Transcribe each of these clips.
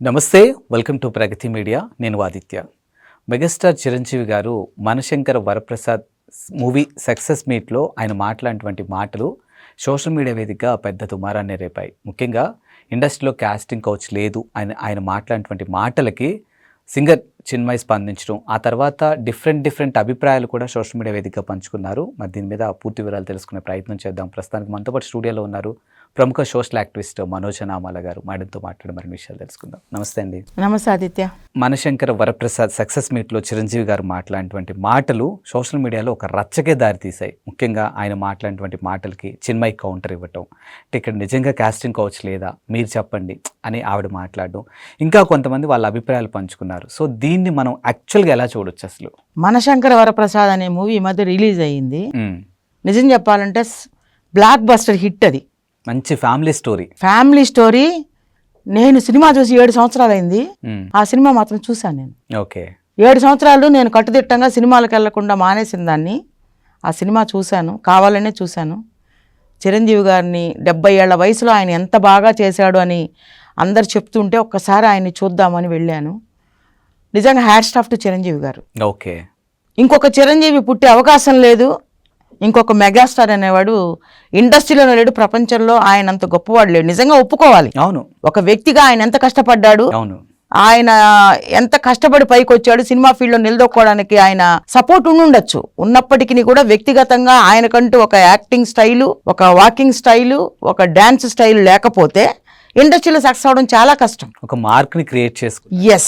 నమస్తే, welcome to Pragathi media. నేను Aditya. Megastar Chiranjeevi గారు మనశంకర వరప్రసాద్ మూవీ సక్సెస్ మీట్లో ఆయన మాట్లాడినటువంటి మాటలు సోషల్ మీడియా వేదికగా పెద్ద దుమారాన్ని రేపాయి. ముఖ్యంగా ఇండస్ట్రీలో కాస్టింగ్ కౌచ్ లేదు ఆయన మాట్లాడినటువంటి మాటలకి సింగర్ చిన్మయి స్పందించడం, ఆ తర్వాత డిఫరెంట్ అభిప్రాయాలు కూడా సోషల్ మీడియా వేదికగా పంచుకున్నారు. మరి దీని మీద పూర్తి వివరాలు తెలుసుకునే ప్రయత్నం చేద్దాం. ప్రస్తుతానికి మనతో పాటు స్టూడియోలో ఉన్నారు ప్రముఖ సోషల్ యాక్టివిస్ట్ మనోజ్ నామాల గారు. మేడంతో మాట్లాడి మరిన్ని విషయాలు తెలుసుకుందాం. నమస్తే అండి. నమస్తే ఆదిత్య. మనశంకర వరప్రసాద్ సక్సెస్ మీట్లో చిరంజీవి గారు మాట్లాడినటువంటి మాటలు సోషల్ మీడియాలో ఒక రచ్చకే దారితీశాయి. ముఖ్యంగా ఆయన మాట్లాడినటువంటి మాటలకి చిన్మయి కౌంటర్ ఇవ్వటం, ఇక్కడ నిజంగా కాస్టింగ్ కౌచ్ లేదా మీరు చెప్పండి అని ఆవిడ మాట్లాడడం, ఇంకా కొంతమంది వాళ్ళ అభిప్రాయాలు పంచుకున్నారు. సో దీన్ని మనం యాక్చువల్గా ఎలా చూడొచ్చు? అసలు మనశంకర వరప్రసాద్ అనే మూవీ ఈ మధ్య రిలీజ్ అయ్యింది. నిజం చెప్పాలంటే బ్లాక్ బస్టర్ హిట్. అది మంచి ఫ్యామిలీ స్టోరీ. నేను సినిమా చూసి 7 సంవత్సరాలు అయింది. ఆ సినిమా మాత్రం చూశాను నేను. ఓకే, 7 సంవత్సరాలు నేను కట్టుదిట్టంగా సినిమాలకు వెళ్లకుండా మానేసిన దాన్ని ఆ సినిమా చూశాను, కావాలనే చూశాను. చిరంజీవి గారిని 70 ఏళ్ల వయసులో ఆయన ఎంత బాగా చేశాడు అని అందరు చెప్తుంటే ఒక్కసారి ఆయన్ని చూద్దామని వెళ్ళాను. నిజంగా హ్యాట్స్ ఆఫ్ టు చిరంజీవి గారు. ఓకే, ఇంకొక చిరంజీవి పుట్టే అవకాశం లేదు. ఇంకొక మెగాస్టార్ అనేవాడు ఇండస్ట్రీలోనే లేడు, ప్రపంచంలో ఆయన అంత గొప్పవాడు లేడు. నిజంగా ఒప్పుకోవాలి. అవును, ఒక వ్యక్తిగా ఆయన ఎంత కష్టపడ్డాడు, అవును, ఆయన ఎంత కష్టపడి పైకి వచ్చాడు. సినిమా ఫీల్డ్లో నిలదొక్కోవడానికి ఆయన సపోర్ట్ ఉండొచ్చు. ఉన్నప్పటికీ కూడా వ్యక్తిగతంగా ఆయనకంటూ ఒక యాక్టింగ్ స్టైలు, ఒక వాకింగ్ స్టైలు, ఒక డాన్స్ స్టైల్ లేకపోతే ఇండస్ట్రీలో సక్సెస్ అవడం చాలా కష్టం. ఒక మార్క్ని క్రియేట్ చేసుకున్నాడు.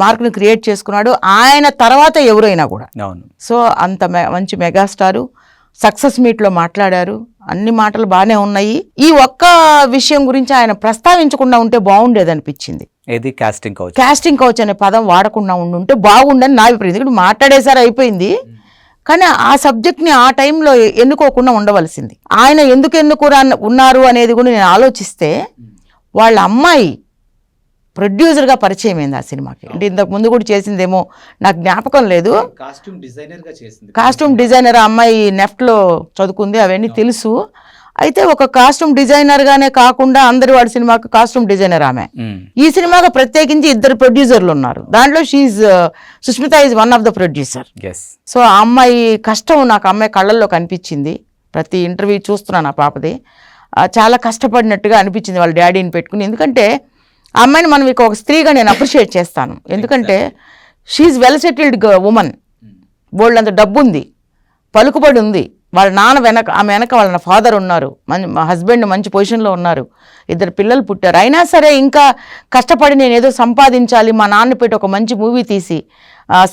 మార్క్ని క్రియేట్ చేసుకున్నాడు. ఆయన తర్వాత ఎవరైనా కూడా. అవును. సో అంత మంచి మెగాస్టారు సక్సెస్ మీట్లో మాట్లాడారు. అన్ని మాటలు బాగానే ఉన్నాయి. ఈ ఒక్క విషయం గురించి ఆయన ప్రస్తావించకుండా ఉంటే బాగుండేది అనిపించింది. ఏది? కాస్టింగ్ కౌచ్ అనే పదం వాడకుండా ఉంటే బాగుండని నా అభిప్రాయం. ఎందుకంటే మాట్లాడేసారి అయిపోయింది, కానీ ఆ సబ్జెక్ట్ని ఆ టైంలో ఎన్నుకోకుండా ఉండవలసింది. ఆయన ఎందుకు ఉన్నారు అనేది కూడా నేను ఆలోచిస్తే, వాళ్ళ అమ్మాయి ప్రొడ్యూసర్గా పరిచయం అయింది ఆ సినిమాకి. అంటే ఇంతకు ముందు కూడా చేసిందేమో నాకు జ్ఞాపకం లేదు. కాస్ట్యూమ్ డిజైనర్ అమ్మాయి నెఫ్ట్లో చదువుకుంది, అవన్నీ తెలుసు. అయితే ఒక కాస్ట్యూమ్ డిజైనర్గానే కాకుండా అందరి వాడి సినిమాకి కాస్ట్యూమ్ డిజైనర్ ఆమె. ఈ సినిమాకి ప్రత్యేకించి 2 ప్రొడ్యూసర్లు ఉన్నారు. దాంట్లో Sushmita is one of the producer. So ఆ అమ్మాయి కష్టం నాకు అమ్మాయి కళ్ళల్లో కనిపించింది. ప్రతి ఇంటర్వ్యూ చూస్తున్నాను ఆ పాపది. చాలా కష్టపడినట్టుగా అనిపించింది వాళ్ళ డాడీని పెట్టుకుని. ఎందుకంటే ఆ అమ్మాయిని మనం ఒక స్త్రీగా నేను అప్రిషియేట్ చేస్తాను. ఎందుకంటే షీఈ్ వెల్ సెటిల్డ్ ఉమెన్. బోల్డ్ అంత డబ్బు ఉంది, పలుకుబడి ఉంది. వాళ్ళ నాన్న ఆమె వెనక వాళ్ళ ఫాదర్ ఉన్నారు, మా హస్బెండ్ మంచి పొజిషన్లో ఉన్నారు, 2 పిల్లలు పుట్టారు. అయినా సరే ఇంకా కష్టపడి నేను ఏదో సంపాదించాలి, మా నాన్న పెట్టి ఒక మంచి మూవీ తీసి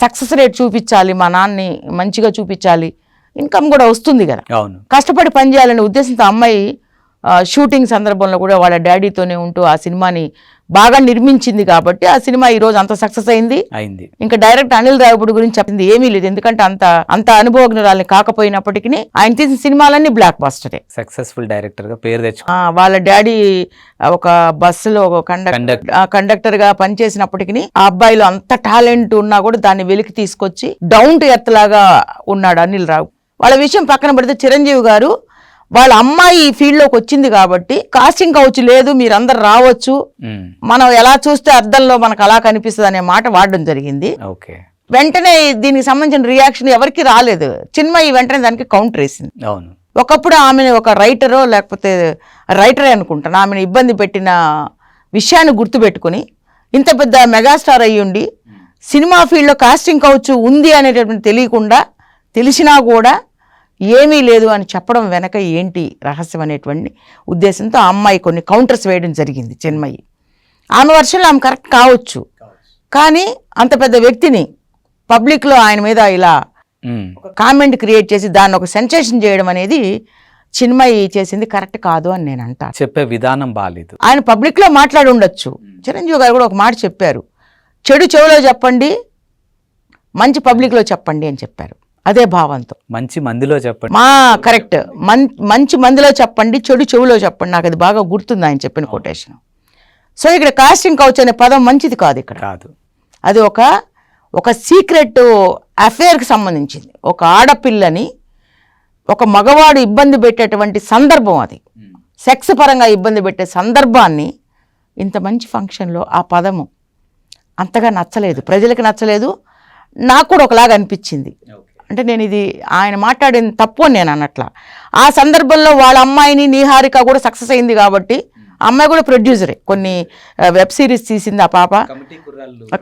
సక్సెస్ రేట్ చూపించాలి, మా నాన్నని మంచిగా చూపించాలి, ఇన్కమ్ కూడా వస్తుంది కదా, కష్టపడి పనిచేయాలనే ఉద్దేశంతో అమ్మాయి షూటింగ్ సందర్భంలో కూడా వాళ్ళ డాడీతోనే ఉంటూ ఆ సినిమాని బాగా నిర్మించింది. కాబట్టి ఆ సినిమా ఈ రోజు అంత సక్సెస్ అయింది. ఇంకా డైరెక్ట్ అనిల్ రావిపూడి గురించి చెప్పింది ఏమీ లేదు. ఎందుకంటే అంత అనుభవజ్ఞురాలని కాకపోయినప్పటికీ ఆయన తీసిన సినిమాలన్నీ బ్లాక్ బాస్టరే. సక్సెస్ఫుల్ డైరెక్టర్ గా పేరు తెచ్చు. వాళ్ళ డాడీ ఒక బస్సులో కండక్టర్ గా పనిచేసినప్పటికీ ఆ అబ్బాయిలో అంత టాలెంట్ ఉన్నా కూడా దాన్ని వెలికి తీసుకొచ్చి డౌన్ టు ఎర్త్ లాగా ఉన్నాడు అనిల్ రావు. వాళ్ళ విషయం పక్కన పెడితే చిరంజీవి గారు వాళ్ళ అమ్మాయి ఈ ఫీల్డ్లోకి వచ్చింది కాబట్టి కాస్టింగ్ కౌచ్ లేదు, మీరందరు రావచ్చు, మనం ఎలా చూస్తే అద్దంలో మనకు అలా కనిపిస్తుంది అనే మాట వాడడం జరిగింది. వెంటనే దీనికి సంబంధించిన రియాక్షన్ ఎవరికి రాలేదు. చిన్మయి వెంటనే దానికి కౌంటర్ వేసింది. ఒకప్పుడు ఆమెను ఒక రైటరో లేకపోతే రైటరే అనుకుంటాను, ఆమెను ఇబ్బంది పెట్టిన విషయాన్ని గుర్తుపెట్టుకుని ఇంత పెద్ద మెగాస్టార్ అయ్యుండి సినిమా ఫీల్డ్లో కాస్టింగ్ కౌచ్ ఉంది అనేటటువంటి తెలియకుండా, తెలిసినా కూడా ఏమీ లేదు అని చెప్పడం వెనక ఏంటి రహస్యం అనేటువంటి ఉద్దేశంతో ఆ అమ్మాయి కొన్ని కౌంటర్స్ వేయడం జరిగింది. చిన్మయి ఆమె వర్షంలో ఆమె కరెక్ట్ కావచ్చు, కానీ అంత పెద్ద వ్యక్తిని పబ్లిక్లో ఆయన మీద ఇలా ఒక కామెంట్ క్రియేట్ చేసి దాన్ని ఒక సెన్సేషన్ చేయడం అనేది చిన్మయి చేసింది కరెక్ట్ కాదు అని నేను అంటా. చెప్పే విధానం బాగాలేదు. ఆయన పబ్లిక్లో మాట్లాడి ఉండొచ్చు. చిరంజీవి గారు కూడా ఒక మాట చెప్పారు, చెడు చెవిలో చెప్పండి, మంచి పబ్లిక్లో చెప్పండి అని చెప్పారు. అదే భావంతో మంచి మందిలో చెప్పండి, కరెక్ట్, మంచి మందిలో చెప్పండి, చెడు చెవులో చెప్పండి. నాకు అది బాగా గుర్తుంది ఆయన చెప్పిన కొటేషన్. సో ఇక్కడ కాస్టింగ్ కౌచ్ అనే పదం మంచిది కాదు, ఇక్కడ కాదు. అది ఒక సీక్రెట్ అఫేర్కి సంబంధించింది. ఒక ఆడపిల్లని ఒక మగవాడు ఇబ్బంది పెట్టేటువంటి సందర్భం, అది సెక్స్ పరంగా ఇబ్బంది పెట్టే సందర్భాన్ని ఇంత మంచి ఫంక్షన్లో ఆ పదము అంతగా నచ్చలేదు, ప్రజలకు నచ్చలేదు, నాకు కూడా ఒకలాగా అనిపించింది. అంటే నేను ఇది ఆయన మాట్లాడింది తప్పు అని నేను అన్నట్లా. ఆ సందర్భంలో వాళ్ళ అమ్మాయిని నిహారిక కూడా సక్సెస్ అయింది కాబట్టి, అమ్మాయి కూడా ప్రొడ్యూసరే, కొన్ని వెబ్ సిరీస్ తీసింది ఆ పాప,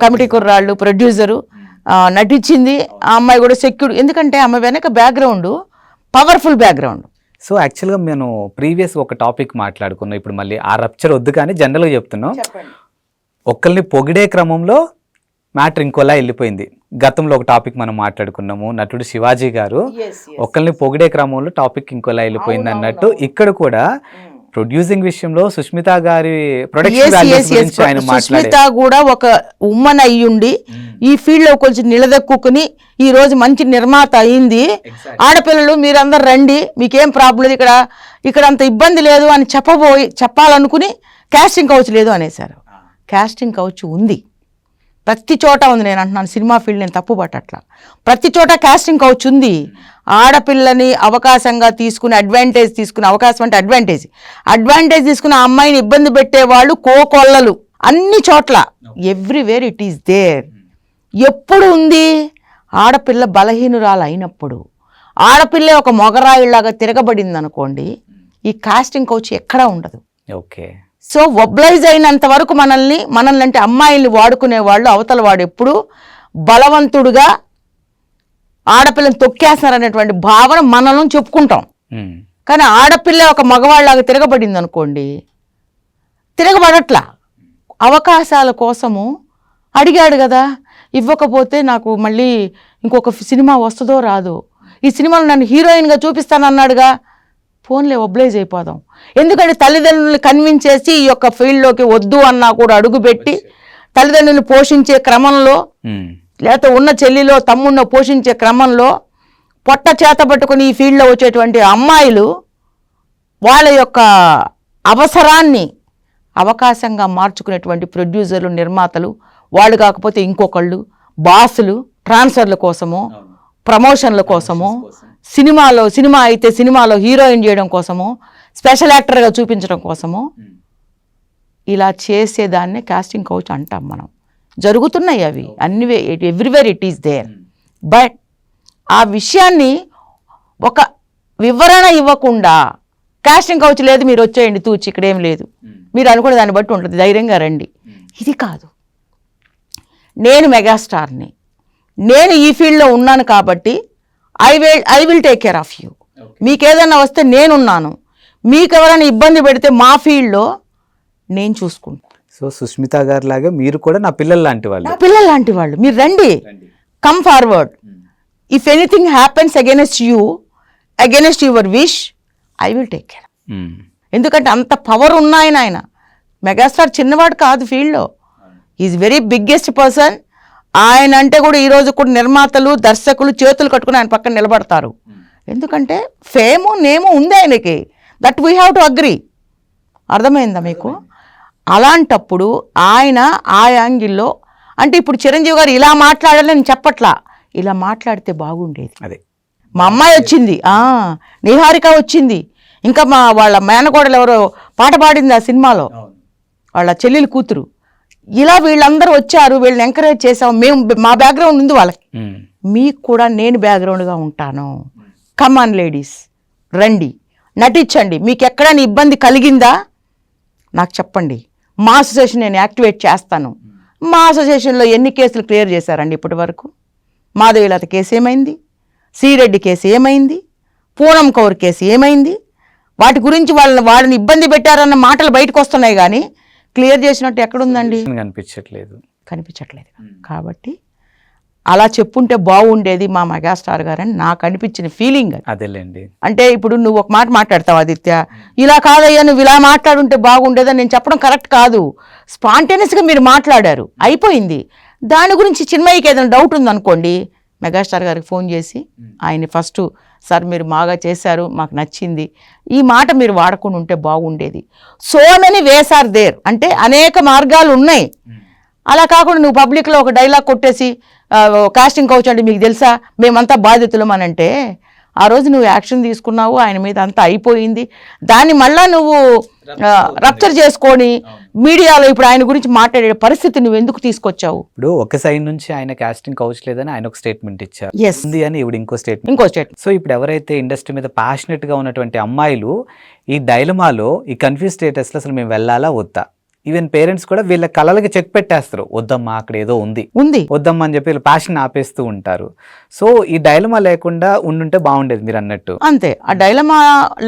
కమిటీ కుర్రాళ్ళు, ప్రొడ్యూసరు, నటించింది. ఆ అమ్మాయి కూడా సెక్యూర్, ఎందుకంటే ఆమె వెనక బ్యాక్గ్రౌండ్ పవర్ఫుల్ బ్యాక్గ్రౌండ్. సో యాక్చువల్గా నేను ప్రీవియస్ ఒక టాపిక్ మాట్లాడుకున్నాం, ఇప్పుడు మళ్ళీ ఆ రప్చర్ వద్దు కానీ జనరల్గా చెప్తున్నాం. ఒకరిని పొగిడే క్రమంలో మ్యాటర్ ఇంకోలా వెళ్ళిపోయింది. గతంలో ఒక టాపిక్ మనం మాట్లాడుకున్నాము, నటుడు శివాజీ గారు ఒకరిని పొగిడే క్రమంలో టాపిక్ ఇంకోలా వెళ్ళిపోయింది అన్నట్టు ఇక్కడ కూడా ప్రొడ్యూసింగ్ విషయంలో సుష్మిత గారి సుష్మిత కూడా ఒక ఉమ్మన్ అయ్యుండి ఈ ఫీల్డ్ లో కొంచెం నిలదొక్కుని ఈ రోజు మంచి నిర్మాత అయింది. ఆడపిల్లలు మీరందరు రండి, మీకేం ప్రాబ్లం లేదు, ఇక్కడ అంత ఇబ్బంది లేదు అని చెప్పాలనుకుని కాస్టింగ్ కౌచ్ లేదు అనేసారు. కాస్టింగ్ కౌచ్ ఉంది, ప్రతి చోట ఉంది. నేను అంటున్నాను, సినిమా ఫీల్డ్ నేను తప్పు పట్టట్లా, ప్రతి చోట కాస్టింగ్ కౌచ్ ఉంది. ఆడపిల్లని అవకాశంగా తీసుకుని అడ్వాంటేజ్ తీసుకుని, అవకాశం అంటే అడ్వాంటేజ్ తీసుకుని ఆ అమ్మాయిని ఇబ్బంది పెట్టేవాళ్ళు కోకొల్లలు అన్ని చోట్ల, ఎవ్రీవేర్ ఇట్ ఈస్ దేర్. ఎప్పుడు ఉంది? ఆడపిల్ల బలహీనురాలు అయినప్పుడు, ఆడపిల్ల ఒక మొగరాయిలాగా తిరగబడింది అనుకోండి, ఈ కాస్టింగ్ కౌచ్ ఎక్కడా ఉండదు. ఓకే. సో ఒబ్లైజ్ అయినంత వరకు మనల్ని అంటే అమ్మాయిల్ని వాడుకునే వాళ్ళు, అవతల వాడు ఎప్పుడు బలవంతుడుగా ఆడపిల్లని తొక్కేస్తున్నారనేటువంటి భావన మనల్ని చెప్పుకుంటాం. కానీ ఆడపిల్ల ఒక మగవాళ్ళలాగా తిరగబడింది అనుకోండి, తిరగబడట్లా. అవకాశాల కోసము అడిగాడు కదా, ఇవ్వకపోతే నాకు మళ్ళీ ఇంకొక సినిమా వస్తుందో రాదో, ఈ సినిమాలో నన్ను హీరోయిన్గా చూపిస్తానన్నాడుగా, ఫోన్లే ఒబ్లైజ్ అయిపోదాం. ఎందుకంటే తల్లిదండ్రులను కన్విన్స్ చేసి ఈ యొక్క ఫీల్డ్లోకి వద్దు అన్నా కూడా అడుగుపెట్టి తల్లిదండ్రులను పోషించే క్రమంలో, లేకపోతే ఉన్న చెల్లిలో తమ్ముడిని పోషించే క్రమంలో పొట్ట చేత పట్టుకుని ఈ ఫీల్డ్లో వచ్చేటువంటి అమ్మాయిలు వాళ్ళ యొక్క అవసరాన్ని అవకాశంగా మార్చుకునేటువంటి ప్రొడ్యూసర్లు, నిర్మాతలు, వాళ్ళు కాకపోతే ఇంకొకళ్ళు, బాసులు, ట్రాన్స్ఫర్ల కోసము, ప్రమోషన్ల కోసము, సినిమా అయితే సినిమాలో హీరోయిన్ చేయడం కోసము, స్పెషల్ యాక్టర్గా చూపించడం కోసము ఇలా చేసేదాన్నే కాస్టింగ్ కౌచ్ అంటాం మనం. జరుగుతున్నాయి అవి అన్ని, everywhere it is there. But ఆ విషయాన్ని ఒక వివరణ ఇవ్వకుండా కాస్టింగ్ కౌచ్ లేదు, మీరు వచ్చేయండి తూచి, ఇక్కడేం లేదు, మీరు అనుకునే దాన్ని బట్టి ఉంటుంది, ధైర్యంగా రండి. ఇది కాదు. నేను మెగాస్టార్ని, నేను ఈ ఫీల్డ్లో ఉన్నాను కాబట్టి I will take care of you. మీకు ఏదైనా వస్తే నేనున్నాను, మీకు ఎవరైనా ఇబ్బంది పెడితే మా ఫీల్డ్లో నేను చూసుకుంటాను. సో సుష్మిత గారు లాగా మీరు కూడా నా పిల్లలు లాంటి వాళ్ళు, మీరు రండి, come forward. If anything happens against you, against your wish, I will take care. ఎందుకంటే అంత పవర్ ఉన్నాయన ఆయన. మెగాస్టార్ చిన్నవాడు కాదు ఫీల్డ్లో, ఈజ్ వెరీ బిగ్గెస్ట్ పర్సన్. ఆయన అంటే కూడా ఈరోజు కూడా నిర్మాతలు, దర్శకులు చేతులు కట్టుకుని ఆయన పక్కన నిలబడతారు. ఎందుకంటే ఫేము, నేము ఉంది ఆయనకి. That we have to agree. అర్థమైందా మీకు? అలాంటప్పుడు ఆయన ఆ యాంగిల్లో, అంటే ఇప్పుడు చిరంజీవి గారు ఇలా మాట్లాడాలని నేను చెప్పట్లా, ఇలా మాట్లాడితే బాగుండేది. అదే మా అమ్మాయి వచ్చింది, నిహారిక వచ్చింది, ఇంకా వాళ్ళ మేనకోడలు ఎవరో పాట పాడింది ఆ సినిమాలో, వాళ్ళ చెల్లెలు కూతురు. ఇలా వీళ్ళందరూ వచ్చారు, వీళ్ళని ఎంకరేజ్ చేసాం మేము, మా బ్యాక్గ్రౌండ్ ఉంది వాళ్ళకి, మీకు కూడా నేను బ్యాక్గ్రౌండ్గా ఉంటాను. కమాన్ లేడీస్, రండి, నటించండి. మీకు ఎక్కడైనా ఇబ్బంది కలిగిందా నాకు చెప్పండి, మా అసోసియేషన్ నేను యాక్టివేట్ చేస్తాను. మా అసోసియేషన్లో ఎన్ని కేసులు క్లియర్ చేశారండి ఇప్పటి వరకు? మాధవీలత కేసు ఏమైంది? శ్రీరెడ్డి కేసు ఏమైంది? పూనం కౌర్ కేసు ఏమైంది? వాటి గురించి వాళ్ళని ఇబ్బంది పెట్టారన్న మాటలు బయటకు వస్తున్నాయి, కానీ క్లియర్ చేసినట్టు ఎక్కడుందండి? కనిపించట్లేదు. కాబట్టి అలా చెప్పుంటే బాగుండేది మా మెగాస్టార్ గారని నాకు అనిపించిన ఫీలింగ్. అదేలేండి. అంటే ఇప్పుడు నువ్వు ఒక మాట మాట్లాడతావు ఆదిత్య, ఇలా కాదయ్యా నువ్వు ఇలా మాట్లాడుంటే బాగుండేదని నేను చెప్పడం కరెక్ట్ కాదు. స్పాంటేనియస్గా మీరు మాట్లాడారు, అయిపోయింది. దాని గురించి చిన్మయ్యకి ఏదైనా డౌట్ ఉందనుకోండి, మెగాస్టార్ గారికి ఫోన్ చేసి ఆయన్ని ఫస్ట్, సార్ మీరు బాగా చేశారు, మాకు నచ్చింది, ఈ మాట మీరు వాడకుండా ఉంటే బాగుండేది. So many ways are there, అంటే అనేక మార్గాలు ఉన్నాయి. అలా కాకుండా నువ్వు పబ్లిక్లో ఒక డైలాగ్ కొట్టేసి కాస్టింగ్ కౌచ్ అంటే మీకు తెలుసా మేమంతా బాధితులం అని అంటే ఆ రోజు నువ్వు యాక్షన్ తీసుకున్నావు, ఆయన మీద అంతా అయిపోయింది, దాన్ని మళ్ళా నువ్వు రప్చర్ చేసుకొని మీడియాలో ఇప్పుడు ఆయన గురించి మాట్లాడే పరిస్థితి నువ్వు ఎందుకు తీసుకొచ్చావు? ఇప్పుడు ఒక సైడ్ నుంచి ఆయన కాస్టింగ్ కౌచ్ లేదని ఆయన ఒక స్టేట్మెంట్ ఇచ్చారు, Yes. ఉంది అని ఇప్పుడు ఇంకో స్టేట్మెంట్. సో ఇప్పుడు ఎవరైతే ఇండస్ట్రీ మీద ప్యాషనెట్ గా ఉన్నటువంటి అమ్మాయిలు ఈ డైలమాలో, ఈ కన్ఫ్యూజ్ స్టేటస్ లో అసలు మేము వెళ్ళాలా వద్దా, ఈవెన్ పేరెంట్స్ కూడా వీళ్ళ కళలకి చెక్ పెట్టేస్తారు, వద్దమ్మా అక్కడ ఏదో ఉంది వద్దమ్మా అని చెప్పి వీళ్ళు ప్యాషన్ ఆపేస్తూ ఉంటారు. సో ఈ డైలమా లేకుండా ఉండుంటే బాగుండేది మీరు అన్నట్టు. అంతే, ఆ డైలమా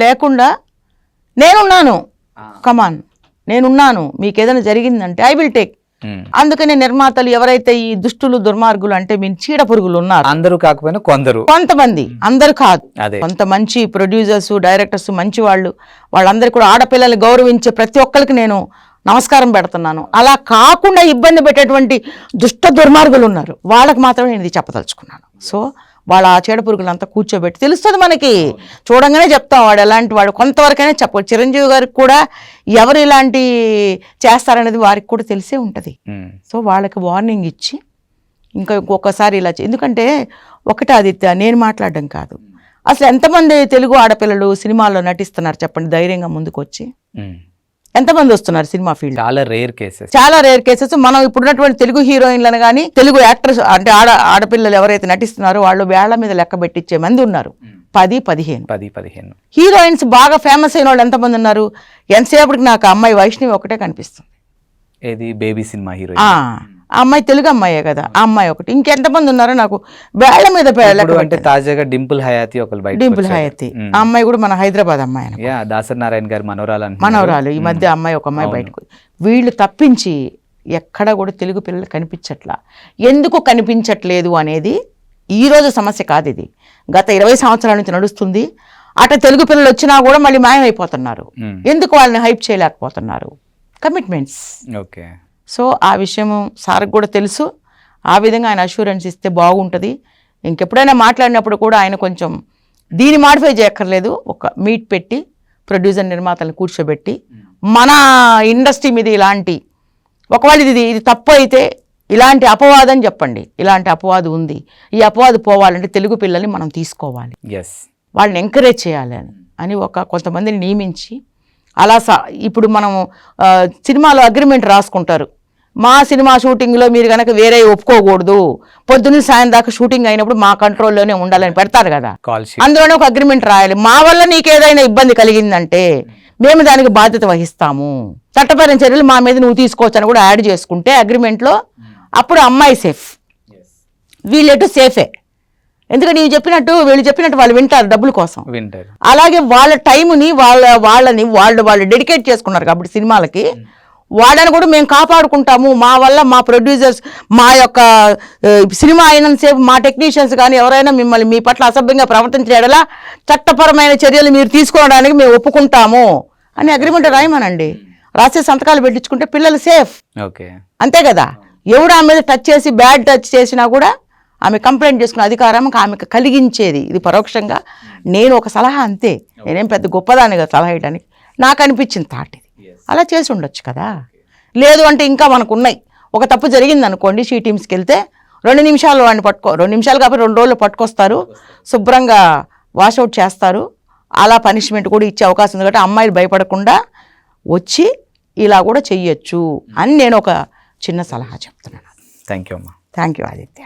లేకుండా నేనున్నాను, కమాన్ నేనున్నాను, మీకు ఏదైనా జరిగిందంటే ఐ విల్ టేక్. అందుకనే నిర్మాతలు ఎవరైతే ఈ దుష్టులు దుర్మార్గులు అంటే మీ చీడ పురుగులు ఉన్నారు, అందరూ కాకపోయినా కొంతమంది, అందరు కాదు, అదే కొంత మంచి ప్రొడ్యూసర్స్ డైరెక్టర్స్ మంచి వాళ్ళు, వాళ్ళందరూ కూడా ఆడపిల్లల్ని గౌరవించే ప్రతి ఒక్కరికి నేను నమస్కారం పెడుతున్నాను. అలా కాకుండా ఇబ్బంది పెట్టేటువంటి దుష్ట దుర్మార్గులు ఉన్నారు, వాళ్ళకి మాత్రమే నేను ఇది చెప్పదలుచుకున్నాను. సో వాళ్ళ ఆ చీడ పురుగులంతా కూర్చోబెట్టి తెలుస్తుంది మనకి, చూడంగానే చెప్తాం వాడు ఎలాంటి వాడు, కొంతవరకైనా చెప్పవచ్చు. చిరంజీవి గారికి కూడా ఎవరు ఇలాంటి చేస్తారనేది వారికి కూడా తెలిసే ఉంటుంది. సో వాళ్ళకి వార్నింగ్ ఇచ్చి ఇంకా ఇంకొకసారి ఇలా ఎందుకంటే ఒకటి ఆదిత్య, నేను మాట్లాడడం కాదు, అసలు ఎంతమంది తెలుగు ఆడపిల్లలు సినిమాల్లో నటిస్తున్నారు చెప్పండి ధైర్యంగా ముందుకు వచ్చి? ఎంతమంది వస్తున్నారు సినిమా ఫీల్డ్? చాలా రేర్ కేసెస్. మనం ఇప్పుడున్నటువంటి తెలుగు హీరోయిన్లను కానీ తెలుగు యాక్టర్స్ అంటే ఆడపిల్లలు ఎవరైతే నటిస్తున్నారో వాళ్ళు వేళ్ల మీద లెక్క పెట్టించే మంది ఉన్నారు, 10-15 హీరోయిన్స్ బాగా ఫేమస్ అయిన వాళ్ళు ఎంతమంది ఉన్నారు? ఎంతసేపటికి నాకు అమ్మాయి వైష్ణవి ఒకటే కనిపిస్తుంది, ఏది బేబీ సినిమా హీరోయిన్. ఆ అమ్మాయి తెలుగు అమ్మాయే కదా, ఆ అమ్మాయి ఒకటి, ఇంకెంతమంది ఉన్నారో నాకు వేళ్ల మీద అంటే తాజాగా డింపుల్ హయాతి డింపుల్ హయాతి, ఆ అమ్మాయి కూడా మన హైదరాబాద్ అమ్మాయి, దాసరి నారాయణ గారి మనవరాలు. ఈ మధ్య అమ్మాయి ఒక అమ్మాయి బయటకు, వీళ్ళు తప్పించి ఎక్కడ కూడా తెలుగు పిల్లలు కనిపించట్లా. ఎందుకు కనిపించట్లేదు అనేది ఈ రోజు సమస్య కాదు, ఇది గత 20 సంవత్సరాల నుంచి నడుస్తుంది. అట తెలుగు పిల్లలు వచ్చినా కూడా మళ్ళీ మాయమైపోతున్నారు. ఎందుకు వాళ్ళని హైప్ చేయలేకపోతున్నారు? కమిట్మెంట్స్. ఓకే. సో ఆ విషయం సార్కి కూడా తెలుసు, ఆ విధంగా ఆయన అష్యూరెన్స్ ఇస్తే బాగుంటుంది. ఇంకెప్పుడైనా మాట్లాడినప్పుడు కూడా ఆయన కొంచెం దీన్ని మాడిఫై చేయక్కర్లేదు, ఒక మీట్ పెట్టి ప్రొడ్యూసర్ నిర్మాతలను కూర్చోబెట్టి మన ఇండస్ట్రీ మీద ఇలాంటి ఒకవేళ ఇది తప్పు అయితే ఇలాంటి అపవాదం చెప్పండి, ఇలాంటి అపవాదు ఉంది, ఈ అపవాదు పోవాలంటే తెలుగు పిల్లల్ని మనం తీసుకోవాలి, వాళ్ళని ఎంకరేజ్ చేయాలి అని కొంతమందిని నియమించి అలా ఇప్పుడు మనం సినిమాలో అగ్రిమెంట్ రాసుకుంటారు, మా సినిమా షూటింగ్లో మీరు కనుక వేరే ఒప్పుకోకూడదు, పొద్దున్న సాయం దాకా షూటింగ్ అయినప్పుడు మా కంట్రోల్లోనే ఉండాలని పెడతారు కదా, అందులోనే ఒక అగ్రిమెంట్ రాయాలి. మా వల్ల నీకు ఏదైనా ఇబ్బంది కలిగిందంటే మేము దానికి బాధ్యత వహిస్తాము, చట్టపరమైన చర్యలు మా మీద నువ్వు తీసుకోవచ్చు అని కూడా యాడ్ చేసుకుంటే అగ్రిమెంట్లో, అప్పుడు అమ్మాయి సేఫ్, వీళ్ళెటు సేఫే. ఎందుకంటే నీవు చెప్పినట్టు వీళ్ళు చెప్పినట్టు వాళ్ళు వింటారు డబ్బుల కోసం, అలాగే వాళ్ళ టైంని వాళ్ళు డెడికేట్ చేసుకున్నారు కాబట్టి సినిమాలకి, వాళ్ళని కూడా మేము కాపాడుకుంటాము, మా వల్ల మా ప్రొడ్యూసర్స్ మా యొక్క సినిమా అయినంతసేపు మా టెక్నీషియన్స్ కానీ ఎవరైనా మిమ్మల్ని మీ పట్ల అసభ్యంగా ప్రవర్తించడలా చట్టపరమైన చర్యలు మీరు తీసుకోవడానికి మేము ఒప్పుకుంటాము అని అగ్రిమెంట్ రాయమనండి, రాసే సంతకాలు పెట్టించుకుంటే పిల్లలు సేఫ్. అంతే కదా, ఎవడు ఆమె మీద టచ్ చేసి బ్యాడ్ టచ్ చేసినా కూడా ఆమె కంప్లైంట్ చేసుకునే అధికారం ఆమెకు కలిగించేది ఇది పరోక్షంగా. నేను ఒక సలహా అంతే, నేనేం పెద్ద గొప్పదాన్ని కదా సలహా ఇవ్వడానికి, నాకు అనిపించింది థాట్ ఇది, అలా చేసి ఉండొచ్చు కదా. లేదు అంటే ఇంకా మనకు ఉన్నాయి, ఒక తప్పు జరిగింది అనుకోండి, షీ టీమ్స్కి వెళ్తే 2 నిమిషాలు వాడిని 2 నిమిషాలు కాబట్టి 2 రోజులు పట్టుకొస్తారు, శుభ్రంగా వాషౌట్ చేస్తారు, అలా పనిష్మెంట్ కూడా ఇచ్చే అవకాశం ఉంది. కాబట్టి అమ్మాయిలు భయపడకుండా వచ్చి ఇలా కూడా చెయ్యొచ్చు అని నేను ఒక చిన్న సలహా చెప్తున్నాను. థ్యాంక్ యూ అమ్మా. Thank you Aditya.